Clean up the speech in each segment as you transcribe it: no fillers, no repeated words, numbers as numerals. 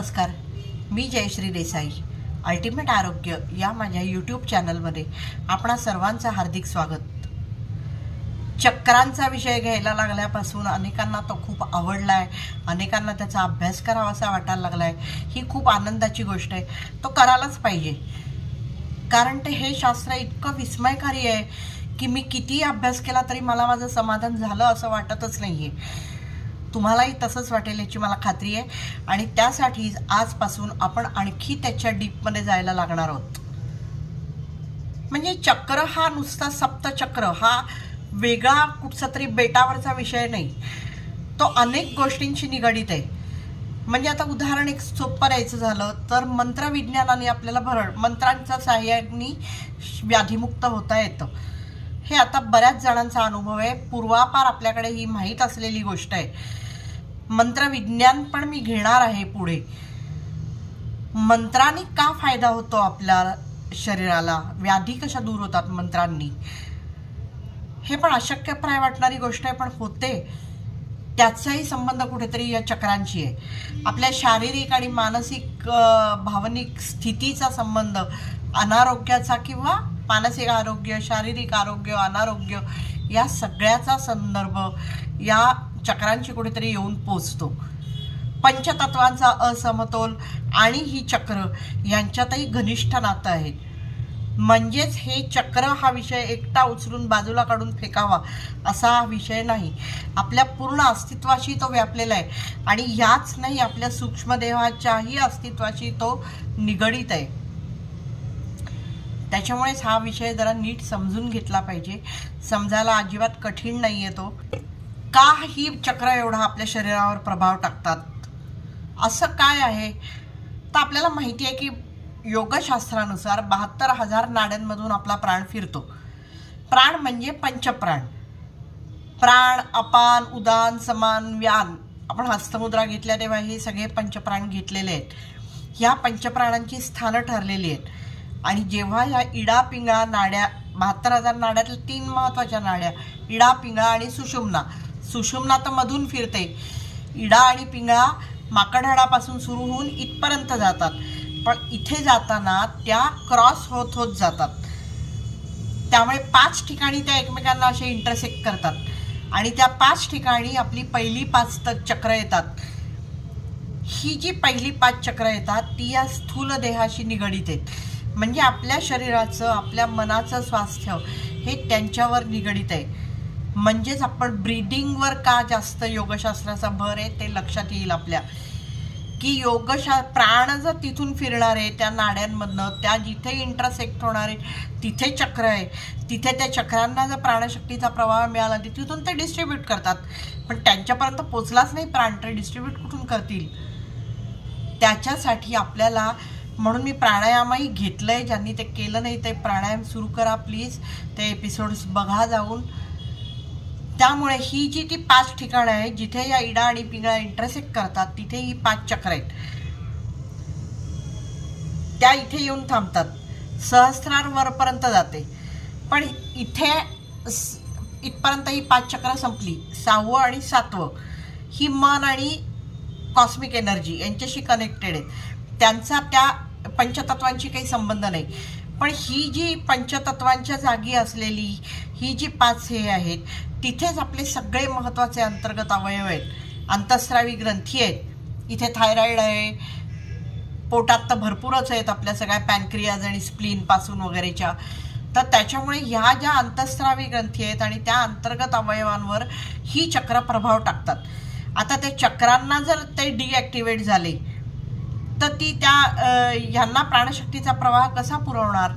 नमस्कार, मी जयश्री देसाई. अल्टिमेट आरोग्य या माझ्या यूट्यूब चॅनलमध्ये आपणा सर्वांचं हार्दिक स्वागत. चक्रांचा विषय घ्यायला लागल्यापासून अनेकांना तो खूप आवडला आहे, अनेकांना त्याचा अभ्यास करावासा वाटायला लागला आहे. ही खूप आनंदाची गोष्ट आहे. तो करायलाच पाहिजे, कारण हे शास्त्र इतकं विस्मयकारी आहे की मी किती अभ्यास केला तरी मला माझं समाधान झालं असं वाटतच नाही आहे. तुम्हालाही तसंच वाटेल याची मला खात्री आहे. आणि त्यासाठीच आजपासून आपण आणखी त्याच्या डीपमध्ये जायला लागणार आहोत. म्हणजे चक्र हा नुसता सप्तचक्र हा वेगळा कुठचा तरी बेटावरचा विषय नाही, तो अनेक गोष्टींशी निगडीत आहे. म्हणजे आता उदाहरण एक सोपं द्यायचं झालं तर मंत्रविज्ञानाने आपल्याला मंत्रांच्या सहाय्याने व्याधीमुक्त होता येतं. हे आता बऱ्याच जणांचा अनुभव आहे. पूर्वापार आपल्याकडे ही माहीत असलेली गोष्ट आहे. मंत्रविज्ञान पण मी घेणार आहे पुढे. मंत्रांनी का फायदा होतो आपल्या शरीराला, व्याधी कशा दूर होतात मंत्रांनी, हे पण अशक्यप्राय वाटणारी गोष्ट आहे, पण होते. त्याचाही संबंध कुठेतरी या चक्रांशी आहे. आपल्या शारीरिक आणि मानसिक भावनिक स्थितीचा संबंध, अनारोग्याचा किंवा मानसिक आरोग्य, शारीरिक आरोग्य, अनारोग्य या सगळ्याचा संदर्भ या चक्रांची कुठेतरी येऊन पोचतो. पंचतत्वांचा असमतोल आणि ही चक्र यांच्यातही घनिष्ठ नातं आहे. म्हणजेच हे चक्र हा विषय एकटा उचलून बाजूला काढून फेकावा असा हा विषय नाही. आपल्या पूर्ण अस्तित्वाशी तो व्यापलेला आहे आणि याच नाही, आपल्या सूक्ष्मदेहाच्याही अस्तित्वाशी तो निगडीत आहे. त्याच्यामुळेच हा विषय जरा नीट समजून घेतला पाहिजे. समजायला अजिबात कठीण नाही आहे तो. का ही चक्र एवढा आपल्या शरीरावर प्रभाव टाकतात, असं काय आहे तर आपल्याला माहिती आहे की योगशास्त्रानुसार 72,000 नाड्यांमधून आपला प्राण फिरतो. प्राण म्हणजे पंचप्राण. प्राण, अपान, उदान, समान, व्यान. आपण हस्तमुद्रा घेतल्या तेव्हा हे सगळे पंचप्राण घेतलेले आहेत. ह्या पंचप्राणांची स्थानं ठरलेली आहेत. आणि जेव्हा ह्या इडा, पिंगळा नाड्या, 72,000 नाड्यातल्या 3 महत्त्वाच्या नाड्या, इडा, पिंगळा आणि सुषुम्ना. सुषुम्ना तर मधून फिरते. इडा आणि पिंगळा माकडहाडापासून सुरू होऊन इथपर्यंत जातात, पण इथे जाताना त्या क्रॉस होत होत जातात. त्यामुळे 5 ठिकाणी त्या एकमेकांना असे इंटरसेक्ट करतात आणि त्या 5 ठिकाणी आपली पहिली 5 चक्र येतात. ही जी पहिली 5 चक्र येतात ती या स्थूल देहाशी निगडीत आहेत. म्हणजे आपल्या शरीराचं, आपल्या मनाचं स्वास्थ्य हे त्यांच्यावर निगडीत आहे. म्हणजेच आपण ब्रीदिंगवर का जास्त योगशास्त्राचा भर आहे ते लक्षात येईल आपल्या, की प्राण जर तिथून फिरणार आहे त्या नाड्यांमधनं, त्या जिथे इंटरसेक्ट होणार आहे तिथे चक्र आहे. तिथे त्या चक्रांना जर प्राणशक्तीचा प्रवाह मिळाला तिथून ते डिस्ट्रीब्यूट करतात. पण त्यांच्यापर्यंत पोचलाच नाही प्राण, तर डिस्ट्रीब्यूट कुठून करतील. त्याच्यासाठी आपल्याला, म्हणून मी प्राणायामही घेतलंय. ज्यांनी ते केलं नाही ते प्राणायाम सुरू करा प्लीज, ते एपिसोड्स बघा जाऊन. त्यामुळे ही जी ती 5 ठिकाणं आहेत जिथे या इडा आणि पिंगळा इंटरसेक्ट करतात तिथे ही 5 चक्र आहेत. त्या इथे येऊन थांबतात. सहस्रार वरपर्यंत जाते, पण इथे इथपर्यंत ही 5 चक्र संपली. 6वं आणि 7वं ही मन आणि कॉस्मिक एनर्जी यांच्याशी कनेक्टेड आहेत. त्यांचा त्या पंचतत्वांशी काही संबंध नाही. पण ही जी पंचतत्वांच्या जागी असलेली ही जी 5 हे आहेत तिथेच आपले सगळे महत्त्वाचे अंतर्गत अवयव आहेत. अंतःस्रावी ग्रंथी आहेत, इथे थायरॉइड आहे, पोटात तर भरपूरच आहेत आपल्या सगळ्या पॅनक्रियाज आणि स्प्लीनपासून वगैरेच्या. तर त्याच्यामुळे ह्या ज्या अंतःस्रावी ग्रंथी आहेत आणि त्या अंतर्गत अवयवांवर ही चक्र प्रभाव टाकतात. आता त्या चक्रांना जर ते डिॲक्टिवेट झाले तर ती ह्यांना प्राणशक्तीचा प्रवाह कसा पुरवणार,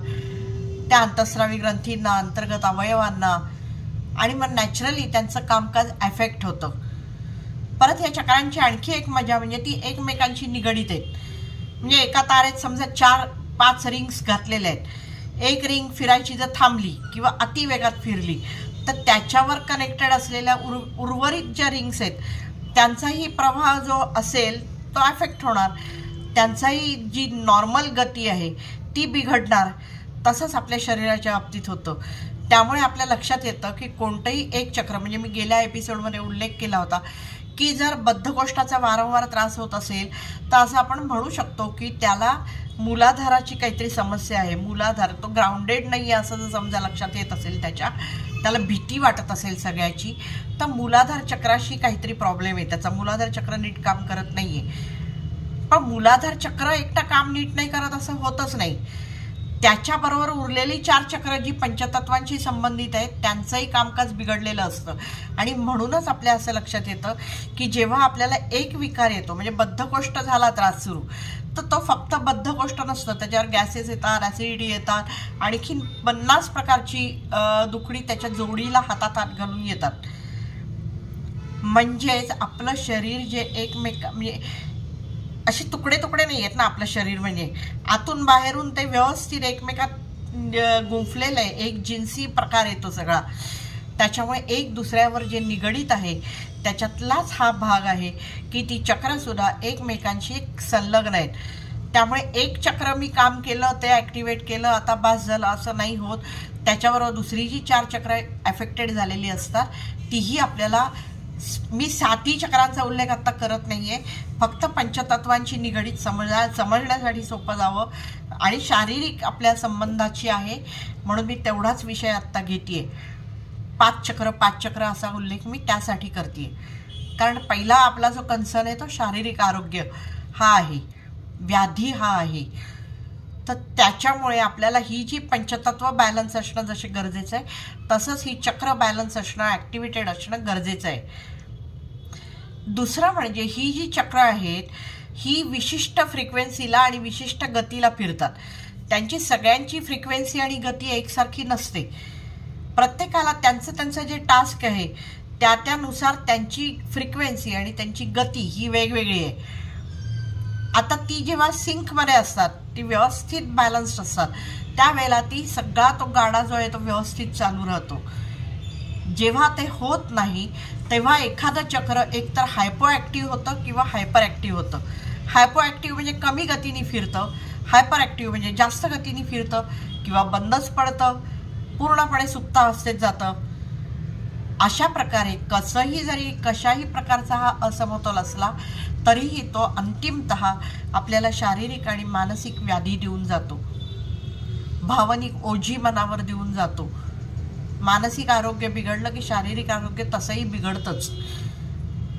त्या अंतःस्रावी ग्रंथींना, अंतर्गत अवयवांना, आणि मग नॅचरली त्यांचं कामकाज अफेक्ट होतं. परत या चक्रांची आणखी एक मजा म्हणजे ती एकमेकांशी निगडीत आहेत. म्हणजे एका तारेत समजा 4-5 रिंग्स घातलेल्या आहेत. एक रिंग फिरायची जर थांबली किंवा अतिवेगात फिरली तर त्याच्यावर कनेक्टेड असलेल्या उर्वरित ज्या रिंग्स आहेत त्यांचाही प्रवाह जो असेल तो अफेक्ट होणार. त्यांचाही जी नॉर्मल गती आहे ती बिघडणार. तसंच आपल्या शरीराच्या बाबतीत होतं. त्यामुळे आपल्या लक्षात येतं की कोणतंही एक चक्र, म्हणजे मी गेल्या एपिसोडमध्ये उल्लेख केला होता की जर बद्धकोष्ठाचा वारंवार त्रास होत असेल तर असं आपण म्हणू शकतो की त्याला मूलाधाराची काहीतरी समस्या आहे. मूलाधार तो ग्राउंडेड नाही आहे असं जर समजा लक्षात येत असेल, त्याला भीती वाटत असेल सगळ्याची, तर मूलाधार चक्राशी काहीतरी प्रॉब्लेम आहे. त्याचा मूलाधार चक्र नीट काम करत नाही आहे. पण मूलाधार चक्र एकटा काम नीट नाही करत असं होतच नाही. त्याच्याबरोबर उरलेली 4 चक्र जी पंचतत्वांशी संबंधित आहेत त्यांचंही कामकाज बिघडलेलं असतं. आणि म्हणूनच आपल्या असं लक्षात येतं की जेव्हा आपल्याला एक विकार येतो, म्हणजे बद्धकोष्ठ झाला त्रास सुरू, तर तो फक्त बद्धकोष्ठ नसतं, त्याच्यावर गॅसेस येतात, ॲसिडिटी येतात, आणखीन 50 प्रकारची दुखणी त्याच्या जोडीला हातात हात घालून येतात. म्हणजेच आपलं शरीर जे म्हणजे असे तुकडे तुकडे नाही आहेत ना आपलं शरीर, म्हणजे आतून बाहेरून ते व्यवस्थित एकमेकात गुंफलेलं आहे. एक जिन्सी प्रकार येतो सगळा. त्याच्यामुळे एक दुसऱ्यावर जे निगडीत आहे त्याच्यातलाच हा भाग आहे की ती चक्रसुद्धा एकमेकांशी संलग्न आहेत. त्यामुळे एक चक्र मी काम केलं, ते ॲक्टिवेट केलं, आता बास झालं असं नाही होत. त्याच्याबरोबर दुसरी जी 4 चक्र ॲफेक्टेड झालेली असतात तीही आपल्याला, मी 7ही चक्रांचा उल्लेख आता करत नाही आहे, फक्त पंचतत्वांची निगडीत समजण्यासाठी सोपं जावं आणि शारीरिक आपल्या संबंधाची आहे म्हणून मी तेवढाच विषय आत्ता घेते. 5 चक्र असा उल्लेख मी त्यासाठी करते, कारण पहिला आपला जो कन्सर्न आहे तो शारीरिक आरोग्य हा आहे, व्याधी हा आहे. तर त्याच्यामुळे आपल्याला ही जी पंचतत्व बॅलन्स असणं जसे गरजेचं आहे तसंच ही चक्र बॅलन्स असणं, ॲक्टिवेटेड असणं गरजेचं आहे. दुसरं म्हणजे ही जी चक्र आहेत ही विशिष्ट फ्रिक्वेन्सीला आणि विशिष्ट गतीला फिरतात. त्यांची सगळ्यांची फ्रिक्वेन्सी आणि गती एकसारखी नसते. प्रत्येकाला त्यांचं जे टास्क आहे त्यानुसार त्यांची फ्रिक्वेन्सी आणि त्यांची गती ही वेगवेगळी आहे. आता ती जेव्हा सिंकमध्ये असतात, ती व्यवस्थित बॅलन्स्ड असतात, त्यावेळेला ती सगळा तो गाडा जो आहे तो व्यवस्थित चालू राहतो. जेव्हा ते होत नाही तेव्हा एखादं चक्र एकतर हायपो ॲक्टिव्ह होतं किंवा हायपर ॲक्टिव्ह होतं. हायपो ॲक्टिव्ह म्हणजे कमी गतीने फिरतं, हायपर ॲक्टिव्ह म्हणजे जास्त गतीने फिरतं किंवा बंदच पडतं, पूर्णपणे सुप्तावस्थेत जातं. अशा प्रकारे कशाही प्रकारचा हा असमतोल असला तरीही तो अंतिमतः आपल्याला शारीरिक आणि मानसिक व्याधी देऊन जातो, भावनिक ओझी मनावर देऊन जातो. मानसिक आरोग्य बिघडलं की शारीरिक आरोग्य तसंही बिघडतंच.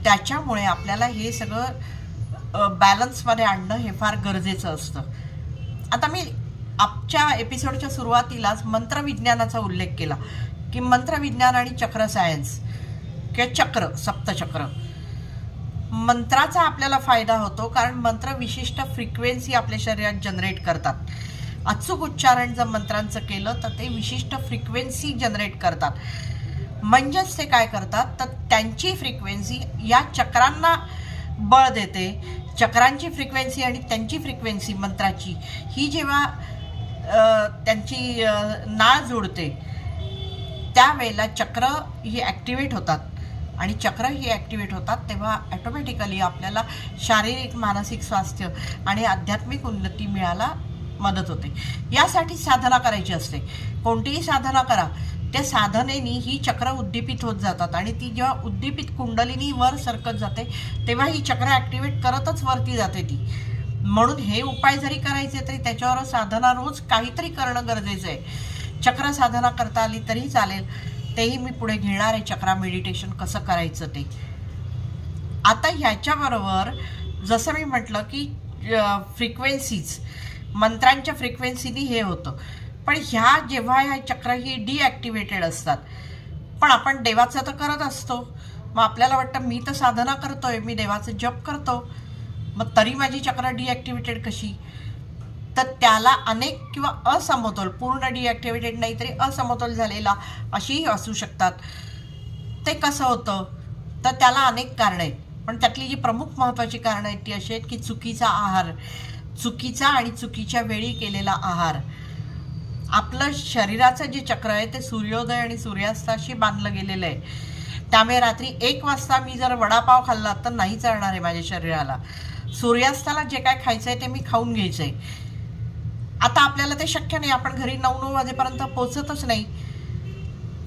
त्याच्यामुळे आपल्याला हे सगळं बॅलन्समध्ये आणणं हे फार गरजेचं असतं. आता मी आजच्या एपिसोडच्या सुरुवातीलाच मंत्रविज्ञानाचा उल्लेख केला की मंत्रविज्ञान आणि चक्र सायन्स किंवा सप्तचक्र, मंत्राचा आपल्याला फायदा होतो कारण मंत्र विशिष्ट फ्रिक्वेन्सी आपल्या शरीरात जनरेट करतात. अचूक उच्चारण जर मंत्रांचं केलं तर ते विशिष्ट फ्रिक्वेन्सी जनरेट करतात. म्हणजेच ते काय करतात तर त्यांची फ्रिक्वेन्सी या चक्रांना बळ देते. चक्रांची फ्रिक्वेन्सी आणि त्यांची फ्रिक्वेन्सी मंत्राची ही जेव्हा त्यांची नाळ जोडते त्यावेळेला चक्र ही ॲक्टिवेट होतात आणि चक्र ही ॲक्टिवेट होतात तेव्हा ॲटोमॅटिकली आपल्याला शारीरिक मानसिक स्वास्थ्य आणि आध्यात्मिक उन्नती मिळायला मदत होते. यासाठी साधना करायची असते. कोणतीही साधना करा, त्या साधनेनी ही चक्र उद्दीपित होत जातात आणि ती जेव्हा उद्दीपित कुंडलिनी वर सरकत जाते तेव्हा ही चक्र ॲक्टिवेट करतच वरती जाते ती. म्हणून हे उपाय जरी करायचे तरी त्याच्यावर साधना रोज काहीतरी करणं गरजेचं आहे. चक्र साधना करता आली तरी चालेल, तेही मी पुढे घेणार आहे. चक्रा मेडिटेशन कसं करायचं ते. आता ह्याच्याबरोबर जसं मी म्हटलं की फ्रिक्वेन्सीज, मंत्रांच्या फ्रिक्वेन्सीनी हे होतं, पण जेव्हा ह्या चक्र ही डिॲक्टिवेटेड असतात, पण आपण देवाचं तर करत असतो, मग आपल्याला वाटतं मी तर साधना करतोय, मी देवाचं जप करतो, मग तरी माझी चक्र डिॲक्टिवेटेड कशी? तर त्याला अनेक किंवा असमतोल, पूर्ण डिॲक्टिवेटेड नाही तरी असमतोल झालेला अशीही असू शकतात. ते कसं होतं तर त्याला अनेक कारणं आहेत, पण त्यातली जी प्रमुख महत्त्वाची कारणं आहेत ती अशी आहेत की चुकीचा आहार, चुकीचा आणि चुकीच्या वेळी केलेला आहार. आपलं शरीराचं जे चक्र आहे ते सूर्योदय आणि सूर्यास्ताशी बांधलं गेलेलं आहे. त्यामुळे रात्री 1 वाजता मी जर वडापाव खाल्ला तर नाही चालणार आहे माझ्या शरीराला. सूर्यास्ताला जे काय खायचं आहे ते मी खाऊन घ्यायचं आहे. आता आपल्याला ते शक्य नाही, आपण घरी 9 वाजेपर्यंत पोचतच नाही,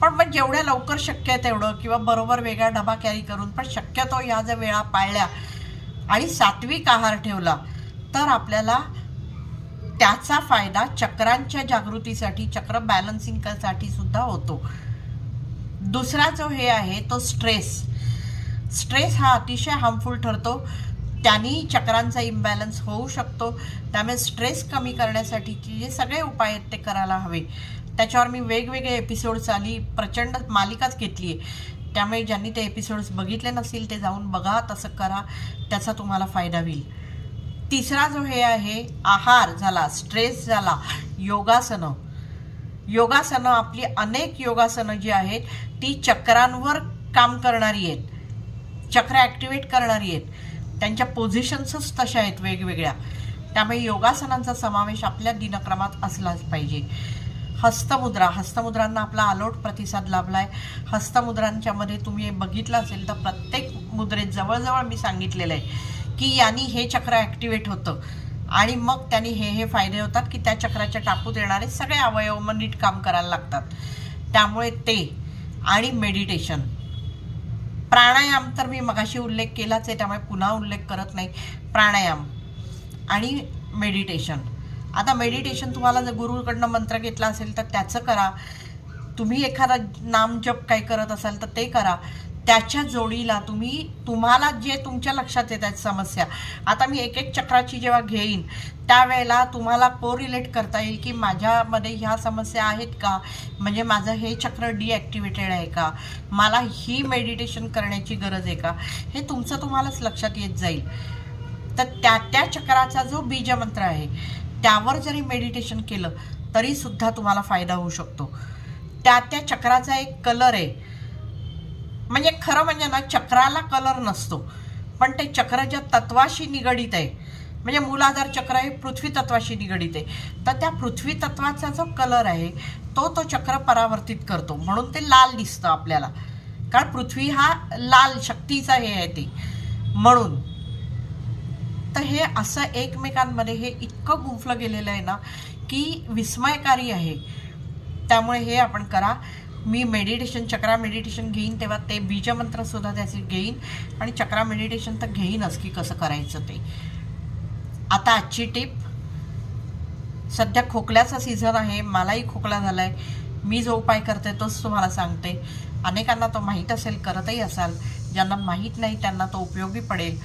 पण मग जेवढ्या लवकर शक्य आहे तेवढं, किंवा बरोबर वेगळा डबा कॅरी करून, पण शक्यतो या जर वेळा पाळल्या आणि सात्विक आहार ठेवला तर आपल्याला त्याचा फायदा चक्रांच्या जागृतीसाठी, चक्र बॅलन्सिंगसाठी सुद्धा होतो. दुसरा जो हे आहे तो स्ट्रेस हा अतिशय हार्मफुल ठरतो. त्यांनी चक्रांचा इम्बॅलन्स होऊ शकतो. त्यामुळे स्ट्रेस कमी करण्यासाठीचे जे सगळे उपाय आहेत ते करायला हवे. त्याच्यावर मी वेगवेगळे एपिसोड्स प्रचंड मालिकाच घेतली आहे. त्यामुळे ज्यांनी ते एपिसोड्स बघितले नसतील ते जाऊन बघा, तसं करा, त्याचा तुम्हाला फायदा होईल. तिसरा जो हे आहे, आहार झाला, स्ट्रेस झाला, योगासनं आपली अनेक योगासनं जी आहेत ती चक्रांवर काम करणारी आहेत, चक्र ॲक्टिवेट करणारी आहेत. त्यांच्या पोझिशन्सच तशा आहेत वेगवेगळ्या. त्यामुळे योगासनांचा समावेश आपल्या दिनक्रमात असलाच पाहिजे. हस्तमुद्रांना आपला अलोट प्रतिसाद लाभला आहे. हस्तमुद्रांच्यामध्ये तुम्ही बघितलं असेल तर प्रत्येक मुद्रेत जवळजवळ मी सांगितलेलं आहे की यांनी हे चक्र ॲक्टिवेट होतं आणि मग त्यांनी हे फायदे होतात की त्या चक्राच्या टापूत येणारे सगळे अवयव मग नीट काम करायला लागतात. त्यामुळे ते आणि मेडिटेशन, प्राणायाम तर मी मगाशी उल्लेख केलाच आहे, त्यामुळे पुन्हा उल्लेख करत नाही. प्राणायाम आणि मेडिटेशन. आता मेडिटेशन तुम्हाला जर गुरुकडनं मंत्र घेतला असेल तर त्याचं करा. तुम्ही एखादा नामजप काय करत असाल तर ते करा. त्याच्या जोडीला तुम्हाला जे तुमच्या लक्षात येतात समस्या, आता मी एक चक्राची जेव्हा घेईन त्यावेळेला तुम्हाला कोरिलेट करता येईल की माझ्यामध्ये ह्या समस्या आहेत का, म्हणजे माझं हे चक्र डिॲक्टिवेटेड आहे का, मला ही मेडिटेशन करण्याची गरज आहे का, हे तुमचं तुम्हालाच लक्षात येत जाईल. तर त्या चक्राचा जो बीजमंत्र आहे त्यावर जरी मेडिटेशन केलं तरी सुद्धा तुम्हाला फायदा होऊ शकतो. त्या चक्राचा एक कलर आहे, म्हणजे खरं म्हणजे ना चक्राला कलर नसतो, पण ते चक्र ज्या तत्वाशी निगडीत आहे, म्हणजे मूलाधार चक्र आहे पृथ्वी तत्वाशी निगडीत आहे, तर त्या पृथ्वी तत्वाचा जो कलर आहे तो चक्र परावर्तित करतो, म्हणून ते लाल दिसतं आपल्याला, कारण पृथ्वी हा लाल शक्तीचा हे आहे ते म्हणून. तर हे असं एकमेकांमध्ये हे इतकं गुंफलं गेलेलं आहे ना की विस्मयकारी आहे. त्यामुळे हे आपण करा. मी चक्रा मेडिटेशन घेईन तेव्हा ते बीजमंत्र सुद्धा त्याचे घेईन आणि चक्रा मेडिटेशन तर घेईनच की कसं करायचं ते. आता आजची टिप, सध्या खोकल्याचा सीझन आहे, मलाही खोकला झाला आहे. मी जो उपाय करते तोच तुम्हाला सांगते. अनेकांना तो माहीत असेल, करतही असाल, ज्यांना माहीत नाही त्यांना तो उपयोगी पडेल.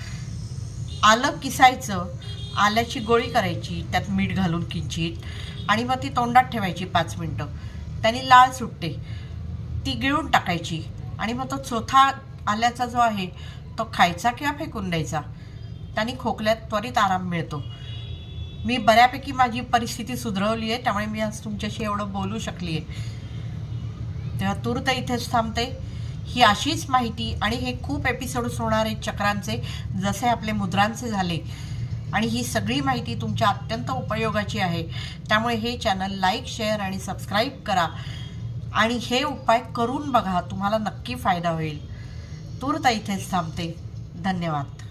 आलं किसायचं, आल्याची गोळी करायची, त्यात मीठ घालून किंचित, आणि मग ती तोंडात ठेवायची 5 मिनटं. त्याने लाळ सुटते, ती गिळून टाकायची आणि मग तो चोथा आल्याचा जो आहे तो खायचा किंवा फेकून द्यायचा. त्याने खोकल्यात त्वरित आराम मिळतो. मी बऱ्यापैकी माझी परिस्थिती सुधारवली आहे, त्यामुळे मी आज तुमच्याशी एवढं बोलू शकली आहे. तेव्हा तूर्त इथेच थांबते. ही अशीच माहिती, आणि हे खूप एपिसोड्स होणार आहेत चक्रांचे, जसे आपले मुद्रांचे झाले, आणि ही सगळी माहिती तुमच्या अत्यंत उपयोगाची आहे. त्यामुळे हे चॅनल लाईक, शेअर आणि सबस्क्राईब करा आणि हे उपाय करून बघा, तुम्हाला नक्की फायदा होईल. तूर्त इथेच थांबते. धन्यवाद.